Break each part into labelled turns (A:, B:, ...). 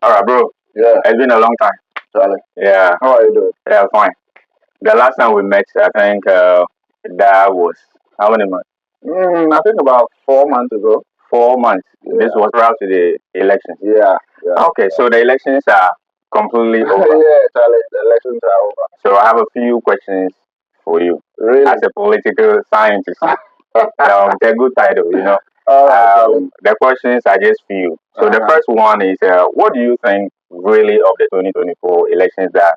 A: All right, bro.
B: Yeah,
A: It's been a long time.
B: Charlie.
A: Yeah,
B: How are you doing?
A: yeah, fine. The last time we met, I think that was how many months?
B: I think about 4 months ago.
A: 4 months. This
B: Yeah,
A: was right to the elections.
B: yeah, yeah.
A: Okay, so the elections are completely over.
B: Yeah, Charlie. The elections are over.
A: So I have a few questions for you
B: Really?
A: as a political scientist. It's a good title.
B: All right, Charlie.
A: The questions are just few. So the first one is, what do you think really of the 2024 elections that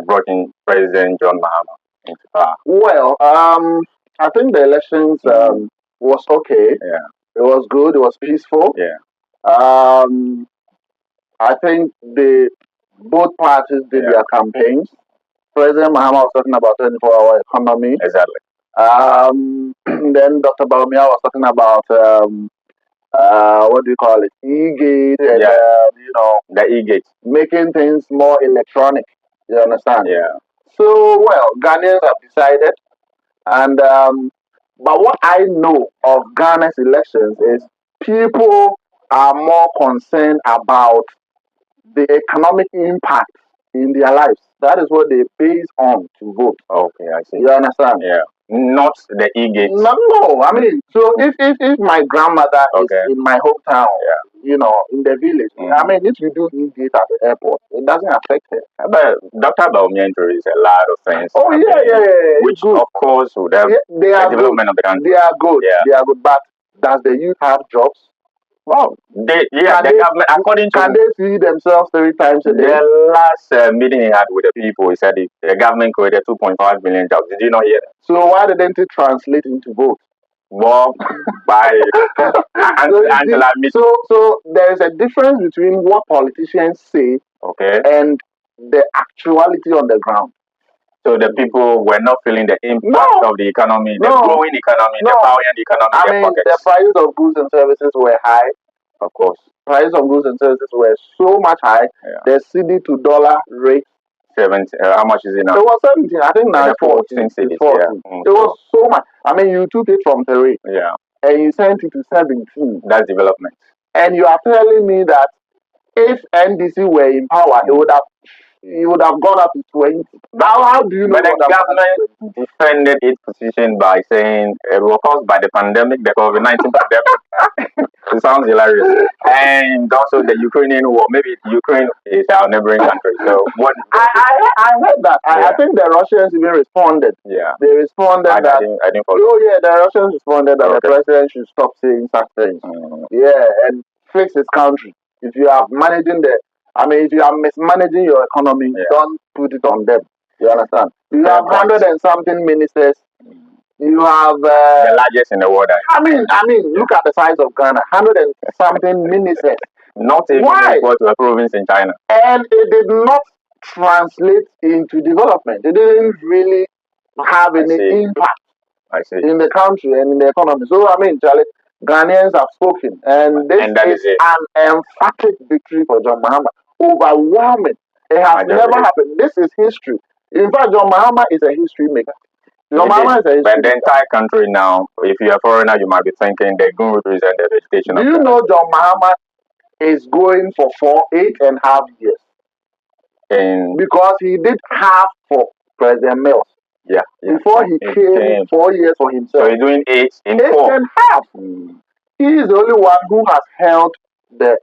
A: brought in President John Mahama into power?
B: Well, I think the elections was okay.
A: Yeah,
B: It was good. It was peaceful.
A: yeah,
B: Um, I think the both parties did
A: yeah,
B: their campaigns. President Mahama was talking about 24-hour economy.
A: exactly.
B: Then Dr. Baumia was talking about what do you call it? E-gate and
A: Yeah,
B: the
A: e-gate.
B: making things more electronic. You understand?
A: Yeah.
B: So well, Ghanaians have decided, and but what I know of Ghana's elections is people are more concerned about the economic impact in their lives. That is what they base on to vote.
A: Okay, I see.
B: You understand?
A: Yeah. Not the e-gate.
B: No. I mean, so if my grandmother
A: Okay.
B: is in my hometown,
A: Yeah.
B: in the village, I mean, if you do e-gate at the airport, it doesn't affect her.
A: But Dr. Baumia introduced a lot of things.
B: Oh yeah.
A: Which
B: Good.
A: of course would have
B: They are
A: the development
B: good.
A: of the country.
B: They are good.
A: Yeah.
B: They are good. But does the youth have jobs?
A: Wow. The
B: Can they,
A: government, according
B: can
A: to
B: they feed themselves 3 times a day?
A: the last meeting he had with the people, he said the government created 2.5 million jobs. Did you not hear that?
B: So why didn't it translate into votes?
A: Well, by until I meet.
B: So there is a difference between what politicians say
A: Okay.
B: and the actuality on the ground.
A: So the people were not feeling the impact of the economy, the growing economy, the buoyant economy.
B: I mean, the prices of goods and services were high.
A: Of course.
B: Prices of goods and services were so much high.
A: Yeah.
B: The CD to dollar rate.
A: 70. How much is it now?
B: It was 17. I think now it's
A: 14 cities.
B: 14.
A: Yeah.
B: It was so much. I mean, you took it from 3.
A: Yeah.
B: And you sent it to 17.
A: That's development.
B: And you are telling me that if NDC were in power, it would have gone up to 20. Now, how do you know?
A: But the government defended its position by saying it was caused by the pandemic, the COVID-19 pandemic. It sounds hilarious. And also the Ukrainian war. Maybe Ukraine is our neighboring country. So what?
B: I heard that. I think the Russians even responded.
A: Yeah.
B: They responded
A: I
B: that.
A: didn't follow.
B: Oh yeah, the Russians responded that the president should stop saying such things. Yeah, and fix his country. If you are if you are mismanaging your economy, don't put it on them. You understand? You have 100 and something ministers. You have
A: the largest in the world.
B: I mean, look at the size of Ghana. 100 and something ministers.
A: Not even equal to a province in China.
B: And it did not translate into development. It didn't really have any impact in the country and in the economy. So I mean, Charlie, Ghanaians have spoken, and this is an emphatic victory for John Mahama. Overwhelming. It has never happened. This is history. In fact, John Mahama is a history maker. John Mahama is a history
A: maker. But the entire country now, if you're a foreigner, you might be thinking they're going to represent the vegetation.
B: Do you know John Mahama is going for 8.5 years? Because he did half for President Mills.
A: Yeah.
B: Before he came 4 years for himself.
A: So he's doing 8 in
B: 4. 8.5. He is the only one who has held the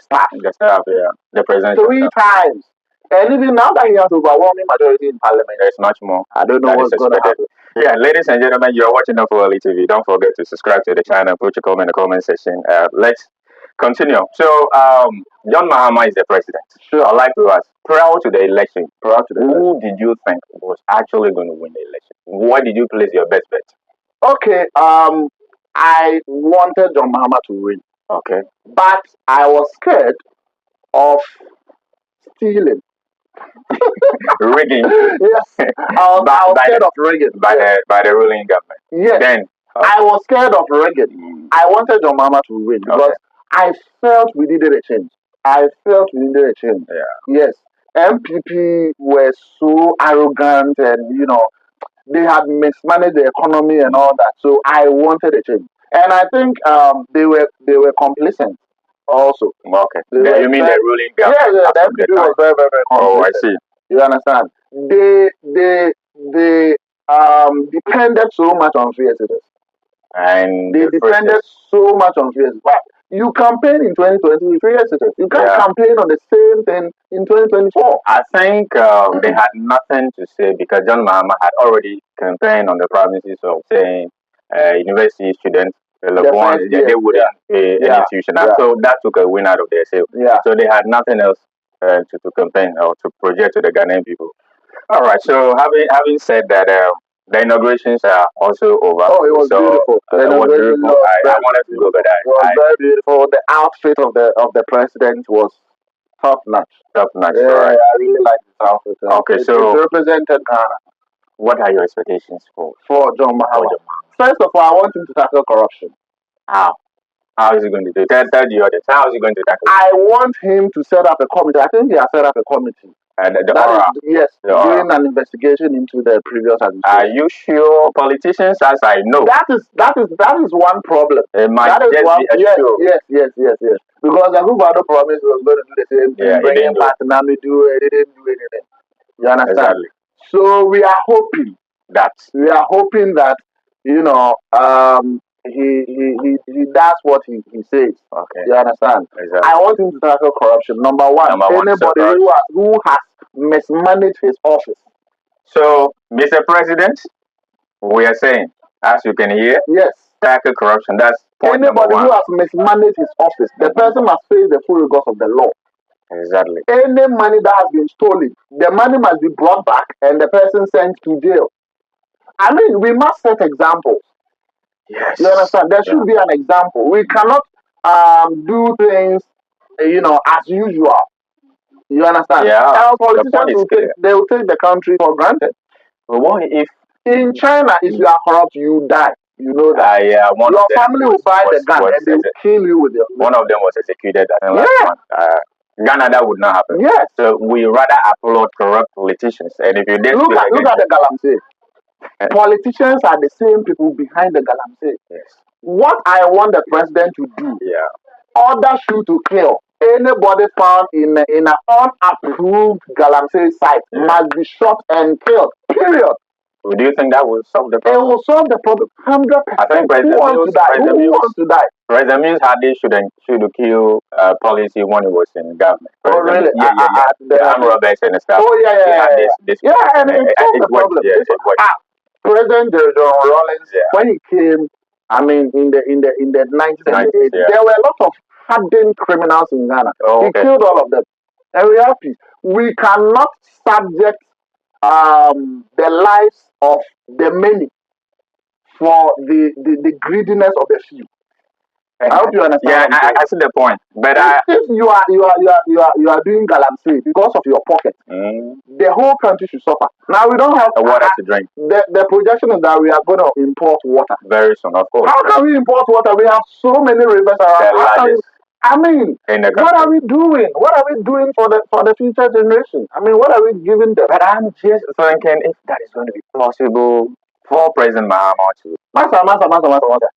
B: staff.
A: The staff, yeah. The president.
B: 3 times. And even now that he has overwhelming majority in parliament,
A: there's much more.
B: I don't know what's going to happen.
A: Yeah, ladies and gentlemen, you're watching FOLE TV. Don't forget to subscribe to the channel. Put your comment in the comment section. Let's continue. So, John Mahama is the president.
B: Sure.
A: I'd like to ask, prior to the election, who did you think was actually going to win the election? Where did you place your best bet?
B: Okay, I wanted John Mahama to win.
A: Okay.
B: But I was scared of stealing.
A: Rigging.
B: Yes. I was scared of rigging.
A: By the ruling government.
B: Yes.
A: Then
B: I was scared of rigging. I wanted John Mahama to win because I felt we needed a change. Yeah. Yes. MPP were so arrogant and they had mismanaged the economy and all that. So I wanted a change. And I think they were complacent. also.
A: Okay. You mean the ruling government?
B: Yeah, the NPP was very, very, very
A: Oh, I
B: complicated.
A: see.
B: You understand? They depended so much on free citizens.
A: And
B: they depended so much on free citizens. But you campaign in 2020 with free citizens. You can't campaign on the same thing in 2024.
A: I think they had nothing to say because John Mahama had already campaigned on the promises of saying university students, they wouldn't pay any tuition. So that took a win out of their sale. So they had nothing else to campaign or to project to the Ghanaian people. All right. So having said that, the inaugurations are also over.
B: Oh, it was beautiful.
A: It was beautiful. I wanted to go over that.
B: It was very beautiful. The outfit of the president was top notch.
A: Top notch.
B: Yeah,
A: right.
B: I really like this outfit.
A: Okay, so
B: it represented Ghana.
A: What are your expectations for
B: John Mahama? First of all, I want him to tackle corruption.
A: How? How is he going to do it? Tell the audience. How is he going to tackle it?
B: I want him to set up a committee. I think he has set up a committee. Doing an investigation into the previous administration.
A: Are you sure? Politicians, as I know,
B: that is one problem.
A: It might
B: that is
A: just
B: one,
A: be a show.
B: Yes. Because the Akufo-Addo promised he was going to do the same thing. Bring him back to Nami, it didn't do anything. You understand?
A: Exactly.
B: So we are hoping that he does what he says.
A: Okay.
B: You understand?
A: Exactly.
B: I want him to tackle corruption. Number one, anybody who has mismanaged his office.
A: So, Mr. President, we are saying, as you can hear,
B: yes,
A: tackle corruption. That's point
B: anybody who has mismanaged his office. The person must face the full rigors of the law.
A: Exactly.
B: Any money that has been stolen, the money must be brought back and the person sent to jail. I mean, we must set examples.
A: Yes.
B: You understand? There should be an example. We cannot do things, as usual. You understand?
A: Yeah.
B: Our politicians will take the country for granted.
A: But what if
B: in China, if you are corrupt, you die. You know that.
A: Your
B: family will buy the gun and they will kill you with your.
A: One of them was executed. Last one. Ghana, that would not happen.
B: Yes.
A: So we rather applaud corrupt politicians. And if you
B: look at the Galamsey. Politicians are the same people behind the Galamsey.
A: Yes.
B: What I want the president to do, order you to kill anybody found in an unapproved Galamsey site must be shot and killed. Period.
A: Do you think that will solve the problem?
B: It will solve the problem 100%.
A: I think
B: Who wants to die?
A: President Mills had this should kill policy when he was in government.
B: Oh, really?
A: The armed robbers and stuff.
B: Oh, yeah. And it solved the problem. President John Rawlings, when he came, I mean, in the 1978, there were a lot of hardened criminals in Ghana. He killed all of them. And we have peace. We cannot subject the lives of the many for the greediness of the few. I hope you understand.
A: Yeah, I see the point. But
B: if you are doing galamsey because of your pocket, the whole country should suffer. Now we don't have
A: water to drink.
B: The projection is that we are going to import water
A: very soon, of course.
B: How can we import water? We have so many rivers around. I mean, what are we doing? What are we doing for the future generation? I mean, what are we giving them?
A: But I'm just thinking if that is going to be possible for President Mahama to.
B: Master.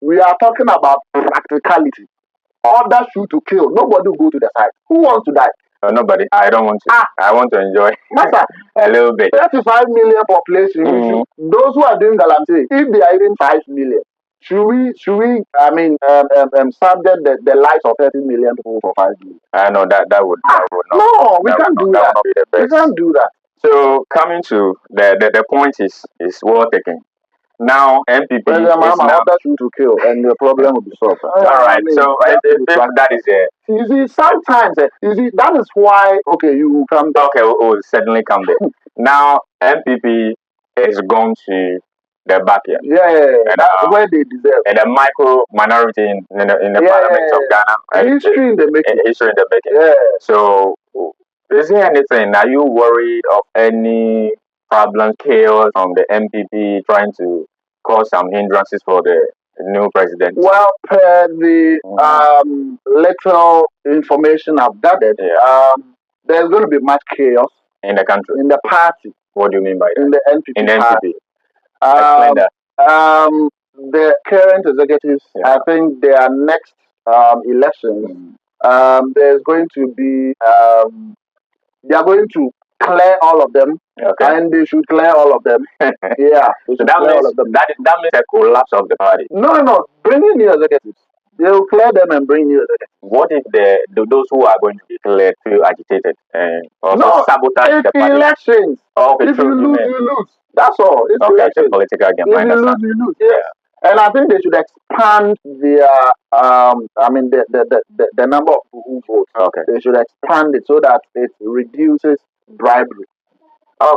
B: We are talking about practicality. Order you to kill. Nobody will go to the side. Who wants to die?
A: Nobody. I don't want to. I want to enjoy a little bit.
B: 35 million population. Those who are doing galamsey, if they are even 5 million, should we subject the lives of 30 million people for 5 million?
A: I know that would not.
B: No, we can't do that. We can't do that.
A: So coming to the point is well taken. Now MPP
B: President Mahama ordered you to kill, and the problem will be solved.
A: All right. So if that is it.
B: You see, sometimes that is why. Okay, you come there.
A: Okay, we'll certainly come there. Now MPP is going to the backyard.
B: And that's where they deserve.
A: And a micro minority in the parliament of Ghana.
B: History in the making.
A: History in the making.
B: Yeah.
A: So, is there anything? Are you worried of any problem, chaos from the MPP trying to cause some hindrances for the new president?
B: Well, per the little information I've gathered, there's going to be much chaos
A: in the country,
B: in the party.
A: What do you mean by that?
B: In the NPP
A: in the
B: party.
A: Explain that.
B: The current executives, I think their next elections there's going to be they are going to clear all of them, and they should clear all of them. Yeah,
A: so that means that means a collapse of the party.
B: No. Bringing new executives. They will clear them and bring new executives.
A: What if those who are going to be cleared feel agitated and also sabotage the party?
B: Elections.
A: Okay,
B: if you lose, you lose. That's all. It's
A: a political game.
B: If you lose, you lose. Yes. Yeah. And I think they should expand their the number of people who vote.
A: Okay.
B: They should expand it so that it reduces bribery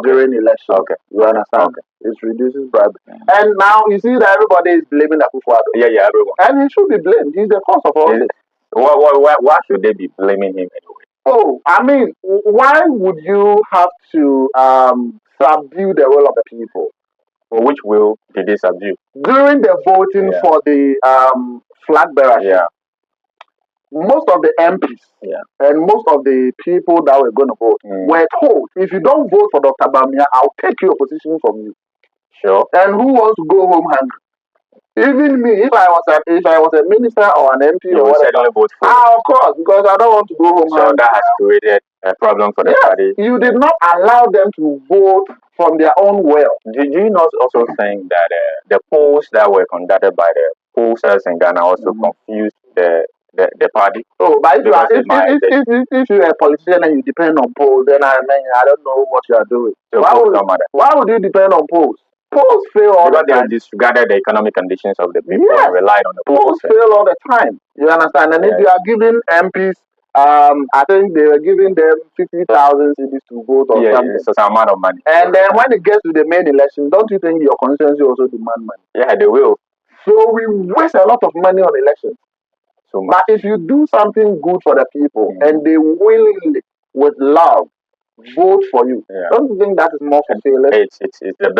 B: during elections. Okay. You understand? Okay. It reduces bribery. And now you see that everybody is blaming Akufo-Addo.
A: Yeah, everyone.
B: And he should be blamed. He's the cause of all this.
A: Why should they be blaming him anyway?
B: Oh, I mean, why would you have to subdue the will of the people?
A: Well, which will did they subdue?
B: During the voting for the flag bearers, most of the MPs and most of the people that were going to vote were told, if you don't vote for Dr. Bamia, I'll take your position from you.
A: Sure.
B: And who wants to go home hungry? Even me, if I was a minister or an MP or whatever,
A: vote for
B: of course, because I don't want to go home hungry.
A: So that has created a problem for the party.
B: You did not allow them to vote from their own will.
A: Do you not also think that the polls that were conducted by the pollsters in Ghana also confused the party?
B: Oh, but if you're a politician and you depend on polls, then I don't know what you are doing. So why would you depend on polls? Polls fail all the time.
A: They disregarded the economic conditions of the people and relied on the polls.
B: Polls fail all the time. You understand? And if you are giving MPs, I think they were giving them 50,000 CDs to vote or something.
A: It's a amount of money.
B: And then when it gets to the main election, don't you think your constituency also demand money?
A: Yeah, they will.
B: So we waste a lot of money on elections. So but if you do something good for the people and they willingly, with love, vote for you, don't you think that is more fulfilling?
A: It's the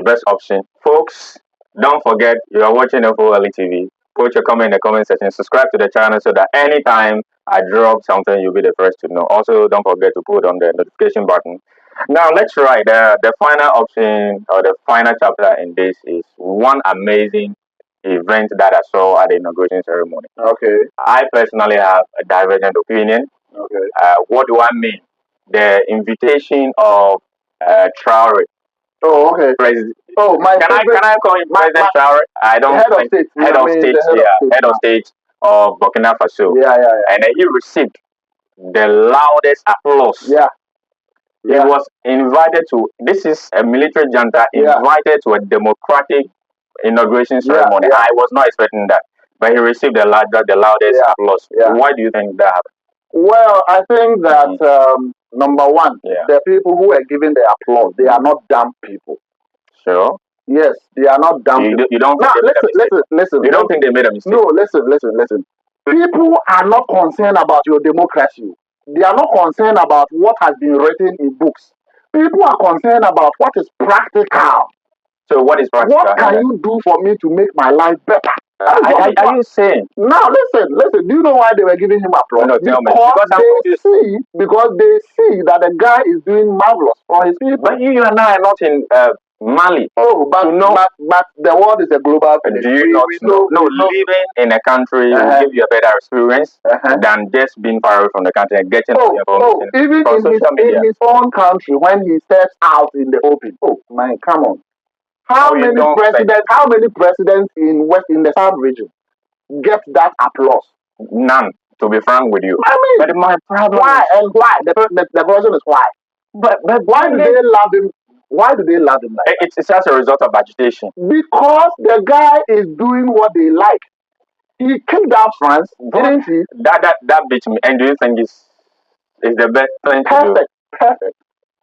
A: best option. Folks, don't forget you are watching FOLE TV. Put your comment in the comment section. Subscribe to the channel so that anytime I drop something, you'll be the first to know. Also, don't forget to put on the notification button. Now, let's try the final option or the final chapter in this is one amazing event that I saw at the inauguration ceremony.
B: Okay.
A: I personally have a divergent opinion.
B: Okay.
A: What do I mean? The invitation of Traore.
B: Oh, okay.
A: Can I call him President Traore? I don't
B: head of state.
A: Head of state of Burkina Faso.
B: Yeah.
A: And he received the loudest applause.
B: Yeah.
A: He was invited to. This is a military junta invited to a democratic inauguration ceremony. I was not expecting that, but he received the loudest applause. Why do you think that happened?
B: Well, I think that number one, the people who are giving the applause, they are not dumb people.
A: Sure.
B: Yes, they are not dumb people.
A: You don't listen. You don't think they made a mistake?
B: No, listen. People are not concerned about your democracy. They are not concerned about what has been written in books. People are concerned about what is practical.
A: So what is practical?
B: What can you do for me to make my life better?
A: Are you saying?
B: Now listen. Do you know why they were giving him applause?
A: No, tell me.
B: Because they see that the guy is doing marvelous for his people.
A: But you and I are not in Mali.
B: Oh, but the world is a global
A: place. Do you not know? No, living in a country will give you a better experience than just being far away from the country and getting the information.
B: Even in his own country, when he steps out in the open. Oh man, come on. How many presidents in the South region get that applause?
A: None, to be frank with you.
B: I mean,
A: but my problem
B: is why? The question is why. But why do they love him? Why do they love him?
A: It's as a result of agitation.
B: Because the guy is doing what they like. He kicked out France, didn't he?
A: That beats me. And do you think is the best thing to do?
B: Perfect.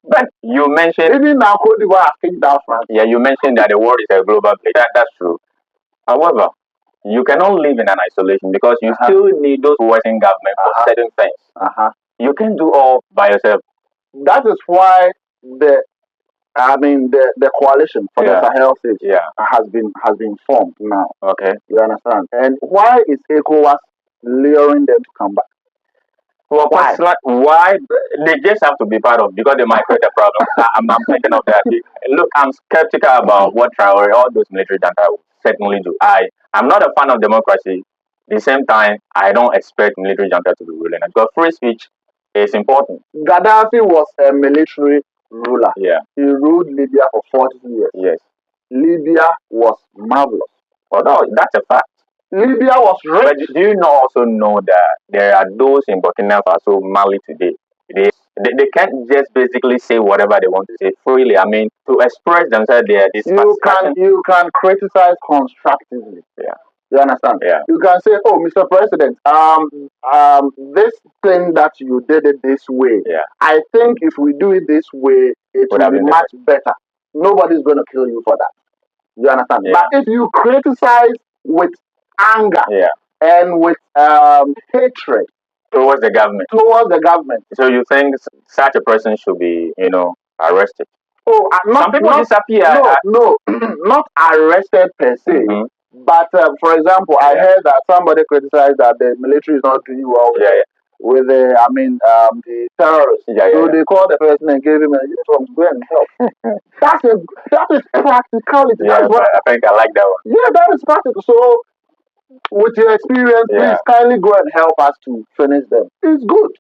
A: But you mentioned
B: even now Cote d'Ivoire has kicked out France.
A: Yeah, you mentioned that the world is a global place. That's true. However, you cannot live in an isolation because you still need those who work in government for certain things. You can't do all by yourself. That is why the coalition for the Sahel state has been formed now. Okay. You understand? And why is ECOWAS luring them to come back? Well, why they just have to be part of because they might create a problem. I'm thinking of that. Look, I'm skeptical about what Traore, all those military junta will certainly do. I'm not a fan of democracy, the same time, I don't expect military junta to be ruling because free speech is important.
B: Gaddafi was a military ruler.
A: Yeah.
B: He ruled Libya for 40 years.
A: Yes.
B: Libya was marvelous.
A: Although that's a fact.
B: Libya was rich.
A: But do you also know that there are those in Burkina Faso, Mali today? They can't just basically say whatever they want to say freely. I mean, to express themselves, they are
B: you can criticize constructively.
A: Yeah.
B: You understand?
A: Yeah.
B: You can say, "Oh, Mr. President, this thing that you did it this way.
A: Yeah.
B: I think if we do it this way, it will be much better. Nobody's going to kill you for that." You understand?
A: Yeah.
B: But if you criticize with anger,
A: yeah,
B: and with hatred
A: towards the government,
B: so
A: you think such a person should be, arrested?
B: Oh,
A: some people disappear.
B: No, not arrested per se.
A: Mm-hmm.
B: But for example, I heard that somebody criticized that the military is not doing well with the terrorists. So they called the person and gave him a uniform to go and help. that is practicality.
A: Yeah, I think I like that one.
B: Yeah, that is practical. So with your experience, please kindly go and help us to finish them. It's good.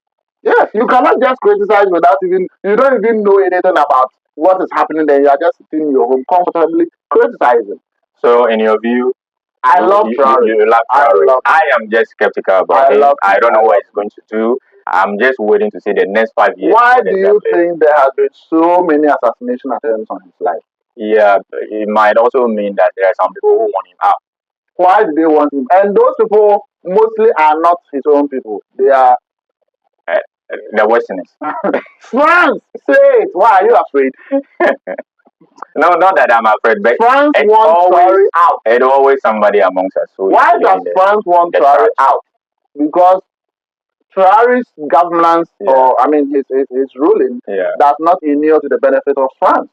B: Yes, you cannot just criticize without you don't even know anything about what is happening there. You are just sitting in your home comfortably criticizing.
A: So, in your view,
B: I love Traore.
A: You love Traore. I am just skeptical about him. I don't know what he's going to do. I'm just waiting to see the next 5 years.
B: Why do you think there have been so many assassination attempts on his life?
A: Yeah, it might also mean that there are some people who want him out.
B: Why do they want him? And those people mostly are not his own people. They are
A: the Westerners.
B: France, say it. Why are you afraid?
A: No, not that I'm afraid, but
B: France wants Traore out.
A: It's always somebody amongst us.
B: Why does France want Traore out? Because Traore's governance, or his ruling, does not inure to the benefit of France.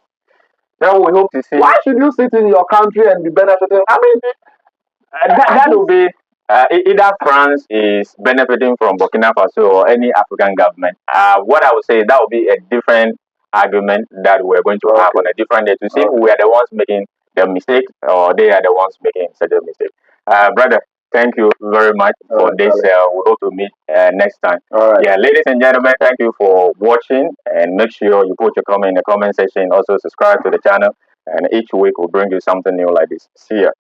A: Now we hope to see.
B: Why should you sit in your country and be benefiting?
A: That will be either France is benefiting from Burkina Faso or any African government. What I would say, that would be a different argument that we're going to have on a different day to see if we are the ones making the mistake or they are the ones making such a mistake. Brother, thank you very much for this. We hope to meet next time. Yeah, ladies and gentlemen, thank you for watching, and make sure you put your comment in the comment section. Also subscribe to the channel, and each week we'll bring you something new like this. See ya.